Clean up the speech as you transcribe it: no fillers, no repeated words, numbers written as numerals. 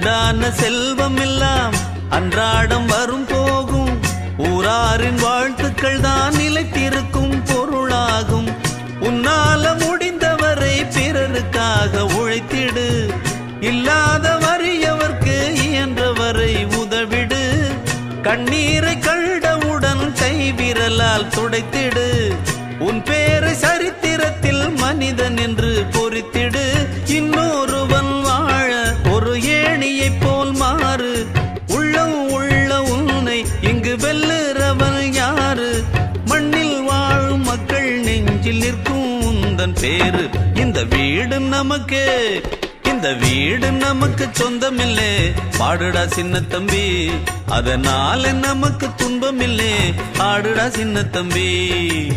உண்டான செல்வம் எல்லாம் அன்றாடம் வரும் போகும். ஊராரின் வாழ்த்துக்கள் தான் நிலைத்திருக்கும் பொருளாகும். உன்னால முடிந்தவரை பிறருக்காக உழைத்திடு. இல்லாத வறியவர்க்கு இயன்றவரை உதவிடு. கண்ணீரை கண்டவுடன் கைவிரலால் துடைத்திடு. உன் பேரை சரித்திரத்தில் மனிதன் என்று பொறித்திடு. இன்னொருவன் வாழ ஒரு ஏணியைப் போல் மாறு. உள்ளம் உள்ள உன்னை இங்கு வெல்லுறவன் யாரு? மண்ணில் வாழும் மக்கள் நெஞ்சில் நிற்கும் உந்தன் பேரு. இந்த வீடு நமக்கு சொந்தமில்லே. பாடுடா சின்ன தம்பி, அதனால நமக்கு துன்பமில்லே. ஆடுடா சின்ன தம்பி.